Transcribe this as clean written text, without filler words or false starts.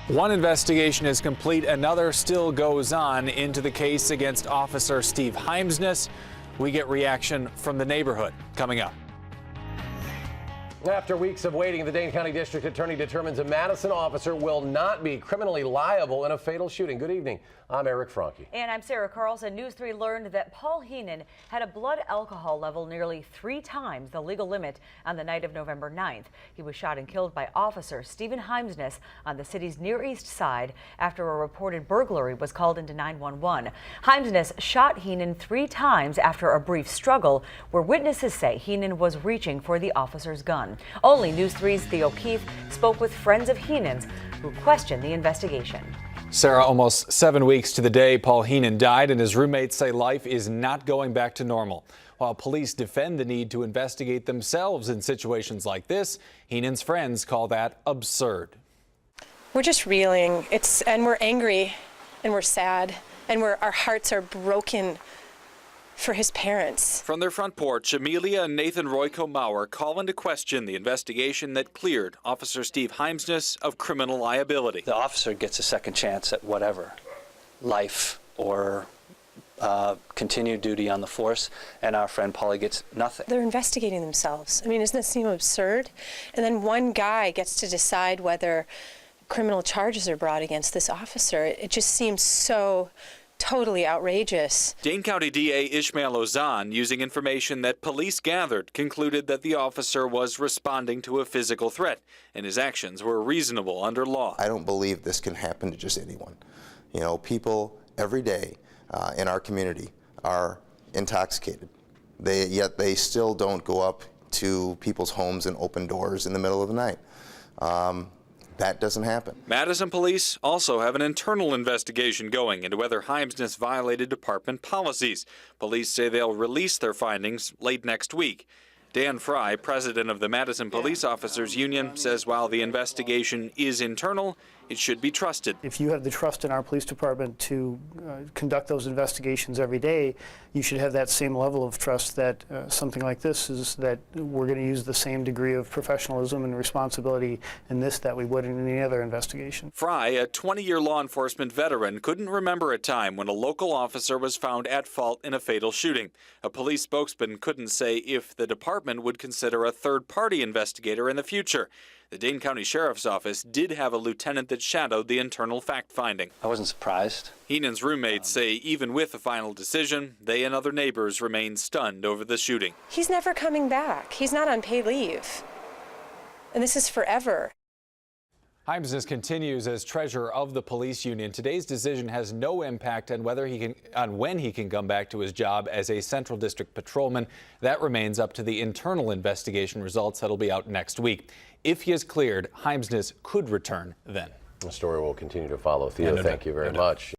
One investigation is complete, another still goes on into the case against Officer Steve Heimsness. We get reaction from the neighborhood coming up. After weeks of waiting, the Dane County District Attorney determines a Madison officer will not be criminally liable in a fatal shooting. Good evening. I'm Eric Franke. And I'm Sarah Carlson. News 3 learned that Paul Heenan had a blood alcohol level nearly 3 times the legal limit on the night of November 9th. He was shot and killed by Officer Stephen Heimsness on the city's Near East Side after a reported burglary was called into 911. Heimsness shot Heenan 3 times after a brief struggle where witnesses say Heenan was reaching for the officer's gun. Only News 3's Theo Keith spoke with friends of Heenan's who questioned the investigation. Sarah, almost 7 weeks to the day Paul Heenan died, and his roommates say life is not going back to normal. While police defend the need to investigate themselves in situations like this, Heenan's friends call that absurd. We're just reeling. And we're angry, and we're sad, and our hearts are broken for his parents. From their front porch, Amelia and Nathan Royko Maurer call into question the investigation that cleared Officer Steve Heimsness of criminal liability. The officer gets a second chance at whatever, life or continued duty on the force, and our friend Paulie gets nothing. They're investigating themselves. I mean, doesn't that seem absurd? And then one guy gets to decide whether criminal charges are brought against this officer. It just seems so totally outrageous. Dane County DA Ishmael Ozan, using information that police gathered, concluded that the officer was responding to a physical threat and his actions were reasonable under law. I don't believe this can happen to just anyone. You know, people every day in our community are intoxicated. Yet they still don't go up to people's homes and open doors in the middle of the night. That doesn't happen. Madison police also have an internal investigation going into whether Heimsness violated department policies. Police say they'll release their findings late next week. Dan Fry, president of the Madison Police Officers Union, says while the investigation is internal, it should be trusted. If you have the trust in our police department to conduct those investigations every day, you should have that same level of trust that something like this is, that we're going to use the same degree of professionalism and responsibility in this that we would in any other investigation. Fry, a 20-year law enforcement veteran, couldn't remember a time when a local officer was found at fault in a fatal shooting. A police spokesman couldn't say if the department would consider a third-party investigator in the future. The Dane County Sheriff's Office did have a lieutenant that shadowed the internal fact-finding. I wasn't surprised. Heenan's roommates say even with the final decision, they and other neighbors remain stunned over the shooting. He's never coming back. He's not on paid leave. And this is forever. Heimsness continues as treasurer of the police union. Today's decision has no impact on when he can come back to his job as a Central District patrolman. That remains up to the internal investigation results that'll be out next week. If he is cleared, Heimsness could return then. The story will continue to follow. Theo, thank you very much.